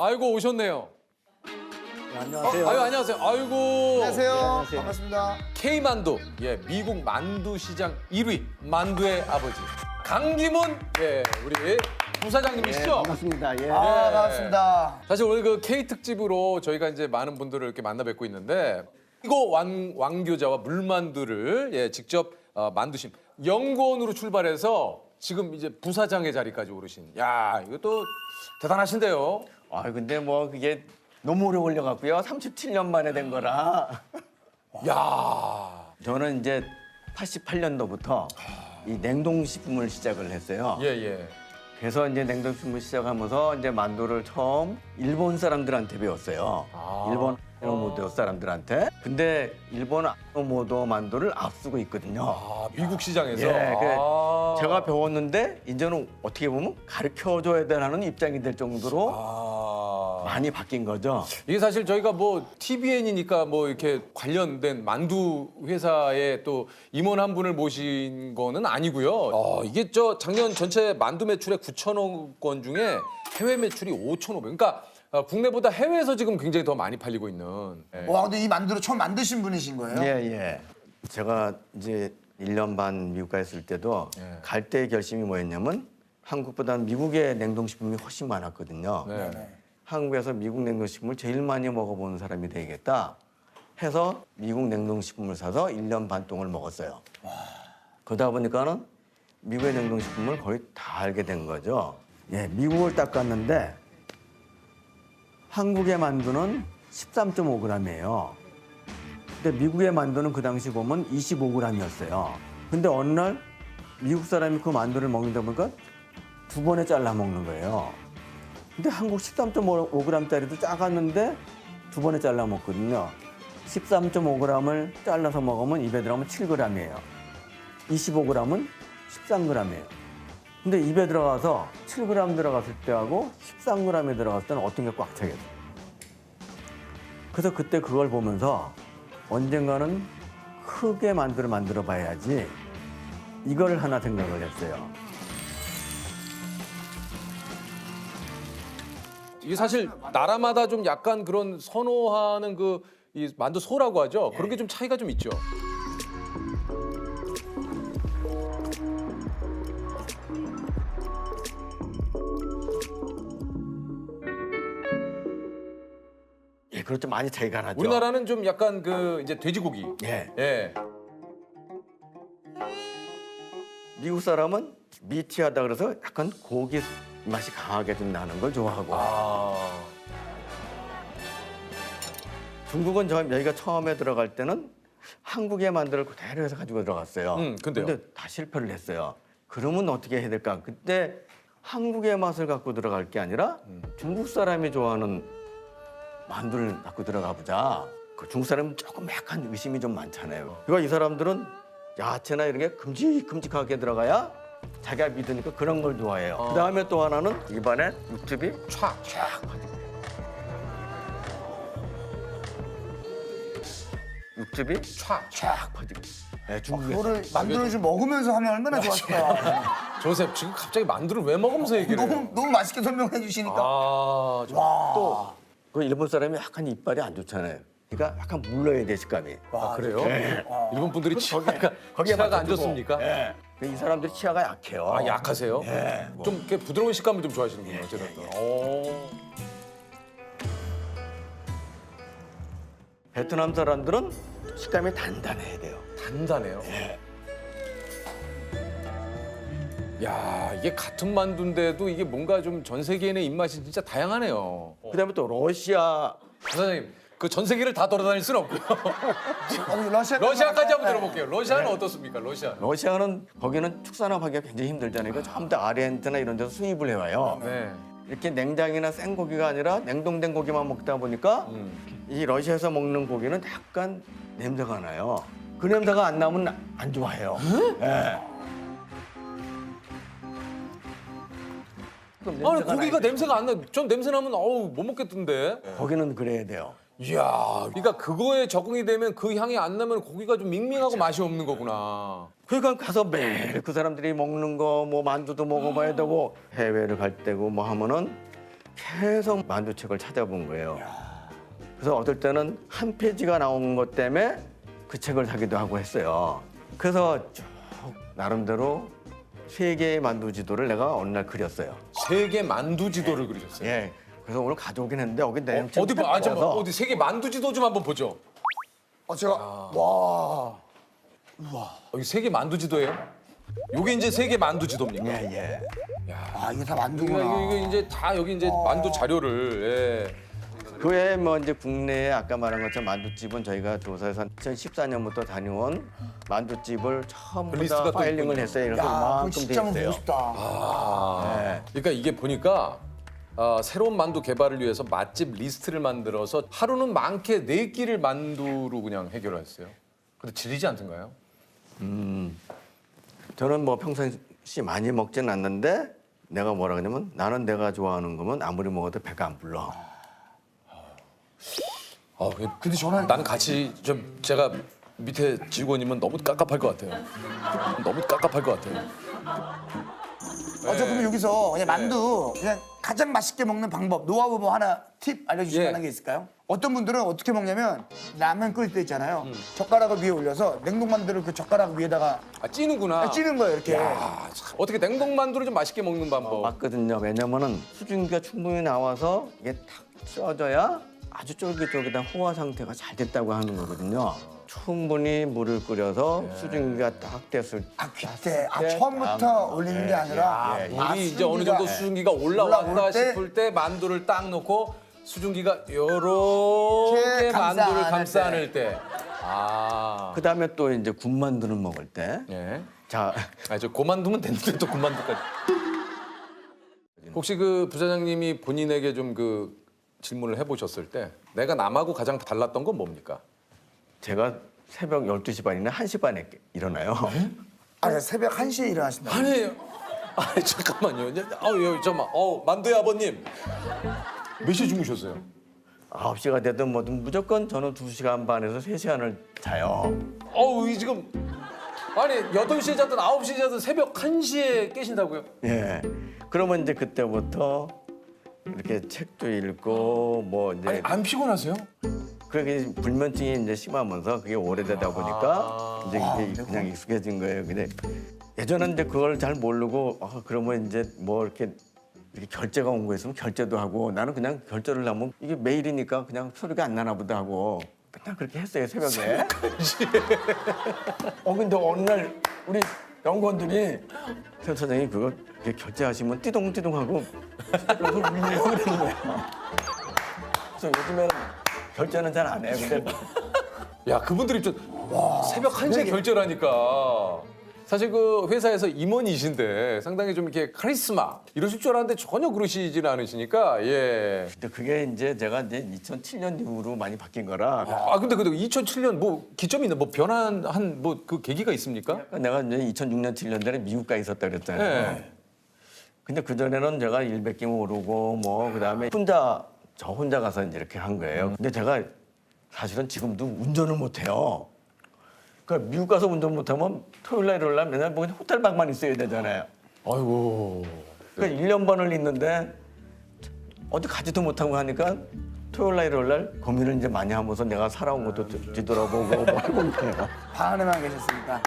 아이고 오셨네요. 네, 안녕하세요. 아유 안녕하세요. 아이고. 안녕하세요. 안녕하세요. 반갑습니다. K만두. 예, 미국 만두 시장 1위 만두의 아버지 강기문 예, 우리 부사장님이시죠? 반갑습니다. 예. 반갑습니다. 사실 오늘 그 K 특집으로 저희가 이제 많은 분들을 이렇게 만나 뵙고 있는데 이거 왕교자와 물만두를 예, 직접 만드신 연구원으로 출발해서 지금 이제 부사장의 자리까지 오르신. 야, 이것도 대단하신데요. 아, 근데 뭐 그게 너무 오래 걸려갖고요. 37년 만에 된 거라. 야, 저는 이제 88년도부터 이 냉동식품을 시작을 했어요. 예, 예. 그래서 이제 냉동식품을 시작하면서 이제 만두를 처음 일본 사람들한테 배웠어요. 아. 일본 아노모도 사람들한테. 근데 일본 아노모도 만두를 앞서고 있거든요. 아, 미국 시장에서. 예, 그 아. 제가 배웠는데 이제는 어떻게 보면 가르쳐줘야 되는 입장이 될 정도로 아. 많이 바뀐 거죠. 이게 사실 저희가 뭐 TVN이니까 뭐 이렇게 관련된 만두 회사에 또 임원 한 분을 모신 거는 아니고요. 이게 저 작년 전체 만두 매출의 9천억 원 중에 해외 매출이 5,500. 그러니까 국내보다 해외에서 지금 굉장히 더 많이 팔리고 있는. 예. 와, 근데 이 만두를 처음 만드신 분이신 거예요? 예, 예. 제가 이제 1년 반 미국 가 있을 때도 예. 갈 때의 결심이 뭐였냐면 한국보다는 미국의 냉동식품이 훨씬 많았거든요. 네. 한국에서 미국 냉동식품을 제일 많이 먹어보는 사람이 되겠다 해서 미국 냉동식품을 사서 1년 반 동안 먹었어요. 그러다 보니까는 미국의 냉동식품을 거의 다 알게 된 거죠. 예, 미국을 딱 갔는데 한국의 만두는 13.5g이에요. 근데 미국의 만두는 그 당시 보면 25g이었어요. 근데 어느 날 미국 사람이 그 만두를 먹는다 보니까 두 번에 잘라 먹는 거예요. 근데 한국 13.5g짜리도 작았는데 두 번에 잘라 먹거든요. 13.5g을 잘라서 먹으면 입에 들어가면 7g이에요. 25g은 13g이에요. 근데 입에 들어가서 7g 들어갔을 때하고 13g에 들어갔을 때는 어떤 게 꽉 차겠어요. 그래서 그때 그걸 보면서 언젠가는 크게 만두를 만들어 봐야지 이걸 하나 생각을 했어요. 이게 사실 나라마다 좀 약간 그런 선호하는 그 이 만두 소라고 하죠. 그런 게 좀 차이가 좀 있죠. 예, 그렇죠. 많이 차이가 나죠. 우리나라는 좀 약간 그 이제 돼지고기. 예. 예. 미국 사람은 미티하다 그래서 약간 고기 맛이 강하게 좀 나는 걸 좋아하고 아. 중국은 저희가 처음에 들어갈 때는 한국의 만두를 그대로 해서 가지고 들어갔어요. 근데요? 근데 다 실패를 했어요. 그러면 어떻게 해야 될까? 그때 한국의 맛을 갖고 들어갈 게 아니라 중국 사람이 좋아하는 만두를 갖고 들어가 보자. 그 중국 사람은 조금 약간 의심이 좀 많잖아요. 그러니까 이 사람들은 야채나 이런 게 큼직큼직하게 들어가야 자기가 믿으니까 그런 걸 좋아해요. 그다음에 또 하나는 입안에 육즙이 촥촥 육즙이 촥촥 퍼지고. 네, 중국에서. 그거를 만두를 좀 먹으면서 하면 얼마나 좋았을까. 조셉 지금 갑자기 만두를 왜 먹으면서 얘기를 해요? 너무 맛있게 설명해 주시니까. 아, 또 그 일본 사람이 약간 이빨이 안 좋잖아요. 그러니까 약간 물러야 돼 식감이. 그래요? 네. 일본 분들이 치아가 거기에 안 맞춰주고. 좋습니까? 예. 이 사람들이 치아가 약해요. 아, 약하세요? 예. 좀 이렇게 부드러운 식감을 좀 좋아하시는군요. 어쨌든. 오. 베트남 사람들은 식감이 단단해야 돼요. 단단해요. 예. 야, 이게 같은 만두인데도 이게 뭔가 좀 전 세계인의 입맛이 진짜 다양하네요. 그다음에 또 러시아 부사장님, 그 전 세계를 다 돌아다닐 수는 없고요. 아니, 러시아까지 한번 네. 들어볼게요. 러시아는 어떻습니까? 러시아. 러시아는 거기는 축산업하기가 굉장히 힘들잖아요. 그러니까 전부 다 아르헨티나 이런 데서 수입을 해와요. 네. 이렇게 냉장이나 생고기가 아니라 냉동된 고기만 먹다 보니까 이 러시아에서 먹는 고기는 약간 냄새가 나요. 그 냄새가 안 나면 안 좋아해요. 예. 그럼 아니 냄새가 고기가 나야 냄새가 안 나. 전 냄새 나면 어우 못 먹겠던데. 돼요. 거기는 그래야 돼요. 이야, 그러니까 그거에 적응이 되면 그 향이 안 나면 고기가 좀 밍밍하고 그렇죠. 맛이 없는 거구나. 그러니까 가서 매일 그 사람들이 먹는 거 뭐 만두도 먹어봐야 되고 해외를 갈 때고 뭐 하면은 계속 만두책을 찾아본 거예요. 그래서 어떨 때는 한 페이지가 나온 것 때문에 그 책을 사기도 하고 했어요. 그래서 쭉 나름대로 세계의 만두 지도를 내가 어느 날 그렸어요. 세계 만두 지도를 그리셨어요. 예. 그래서 오늘 가져오긴 했는데 여기 내 어디 봐, 잠깐만, 어디 세계 만두 지도 좀 한번 보죠. 제가 와. 여기 세계 만두 지도예요? 요게 이제 세계 만두 지도입니까? 예, 예. 아 이게 다 이거, 만두구나. 이거 이제 다 여기 이제 만두 자료를. 예. 그 외에 뭐 이제 국내에 아까 말한 것처럼 만두집은 저희가 조사해서 2014년부터 다녀온 만두집을 처음부터 리스트가 또 파일링을 있군요. 했어요. 야, 이래서 그거 이만큼 돼 진짜 한번 있어요. 보고 싶다. 네. 그러니까 이게 보니까 새로운 만두 개발을 위해서 맛집 리스트를 만들어서 하루는 많게 4끼를 만두로 그냥 해결했어요. 근데 질리지 않던가요? 저는 뭐 평상시 많이 먹지는 않는데 내가 뭐라 그러냐면 나는 내가 좋아하는 거면 아무리 먹어도 배가 안 불러. 근데 저는 나는 같이 좀 제가 밑에 직원이면 너무 깝깝할 것 같아요. 너무 깝깝할 것 같아요. 그러면 여기서 그냥 만두 그냥 가장 맛있게 먹는 방법 노하우 뭐 하나 팁 알려주실 예. 만한 게 있을까요? 어떤 분들은 어떻게 먹냐면 라면 끓일 때 있잖아요. 젓가락을 위에 올려서 냉동 만두를 그 젓가락 위에다가 찌는구나. 찌는 거예요 이렇게. 아, 참. 어떻게 냉동 만두를 좀 맛있게 먹는 방법. 맞거든요. 왜냐면은 수증기가 충분히 나와서 이게 탁 쪄져야 아주 쫄깃쫄깃한 호화 상태가 잘 됐다고 하는 거거든요. 충분히 물을 끓여서 수증기가 딱 됐을 아 그때 때, 처음부터 올리는 게 아니라 물이 이제 어느 정도 수증기가 올라왔다 올라올 때 싶을 때 만두를 딱 넣고 수증기가 요렇게 감싸 만두를 안을 감싸 때. 안을 때. 아. 그다음에 또 이제 군만두를 먹을 때 예. 자, 저 고만두면 됐는데 또 고만두까지. 혹시 그 부사장님이 본인에게 좀 그 질문을 해보셨을 때 내가 남하고 가장 달랐던 건 뭡니까? 제가 새벽 12시 반이나 1시 반에 일어나요. 아 새벽 1시에 일어나신다. 아니 잠깐만요. 잠깐만. 만두의 아버님 몇 시에 주무셨어요? 9시가 되든 뭐든 무조건 저는 2시간 반에서 3시간을 자요. 이 지금 아니 8시에 자든 9시에 자든 새벽 1시에 깨신다고요? 예. 그러면 이제 그때부터 이렇게 책도 읽고 뭐 이제 안 피곤하세요? 그게 불면증이 이제 심하면서 그게 오래되다 보니까 이제 이게 그냥 익숙해진 거예요. 근데 예전엔 이제 그걸 잘 모르고 그러면 이제 뭐 이렇게 결제가 온 거 있으면 결제도 하고 나는 그냥 결제를 하면 이게 매일이니까 그냥 소리가 안 나나 보다 하고 그냥 그렇게 했어요 새벽에. 근데 어느 날 우리 연구원들이 새 사장님 그거 이렇게 결제하시면 띠동띠동하고 그래서 울리고 그러는 거예요. 그래서 요즘에는 결제는 잘 안 해요. 근데 야 그분들 입장 새벽 1시에 결제를 하니까 사실 그 회사에서 임원이신데 상당히 좀 이렇게 카리스마 이러실 줄 알았는데 전혀 그러시지는 않으시니까 예. 근데 그게 이제 제가 이제 2007년 이후로 많이 바뀐 거라 근데 2007년 뭐 기점이 있나 뭐 변한 뭐 그 계기가 있습니까? 내가 이제 2006년 7년 전에 미국 가 있었다 그랬잖아요. 네. 근데 그 전에는 제가 100기 오르고 뭐 그다음에 저 혼자 가서 이제 이렇게 한 거예요. 근데 제가 사실은 지금도 운전을 못 해요. 그러니까 미국 가서 운전 못하면 토요일 날 일요일 날 맨날 뭐 호텔 방만 있어야 되잖아요. 아이고. 그러니까 1년 반을 있는데 어디 가지도 못하고 하니까 토요일 날 일요일 날 고민을 이제 많이 하면서 내가 살아온 것도 뒤돌아보고 뭐 하고 있네요. 방 안에만 계셨으니까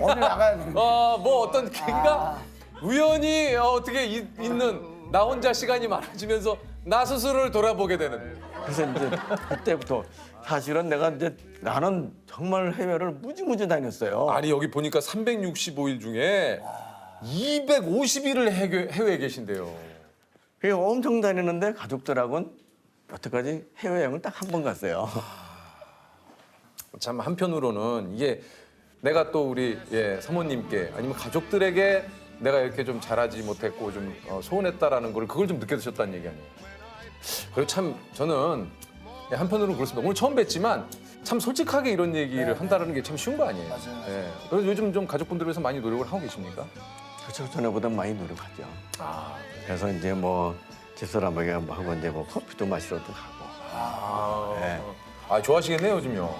오늘 나가야 되는데. 뭐 어떤 계기가 우연히 어떻게 있는 나 혼자 시간이 많아지면서 나 스스로를 돌아보게 되는. 그래서 이제 그때부터 사실은 내가 이제 나는 정말 해외를 무지무지 다녔어요. 아니 여기 보니까 365일 중에 250일을 해외에 계신대요. 그게 엄청 다니는데 가족들하고는 여태까지 해외여행을 딱 한 번 갔어요. 참 한편으로는 이게 내가 또 우리 사모님께 아니면 가족들에게 내가 이렇게 좀 잘하지 못했고 좀 소원했다라는 걸 그걸 좀 느껴드셨다는 얘기 아니에요. 그리고 참 저는 한편으로는 그렇습니다. 오늘 처음 뵀지만 참 솔직하게 이런 얘기를 한다는 게 참 쉬운 거 아니에요. 맞아요. 예. 그래서 요즘 좀 가족분들을 위해서 많이 노력을 하고 계십니까? 그렇죠. 전에보다 많이 노력하죠. 아, 그래서 이제 뭐 집사람에게 뭐 하고 이제 뭐 커피도 마시러도 가고. 네. 좋아하시겠네요 요즘요.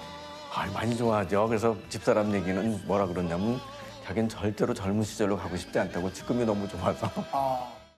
많이 좋아하죠. 그래서 집사람 얘기는 뭐라 그러냐면 자기는 절대로 젊은 시절로 가고 싶지 않다고 지금이 너무 좋아서.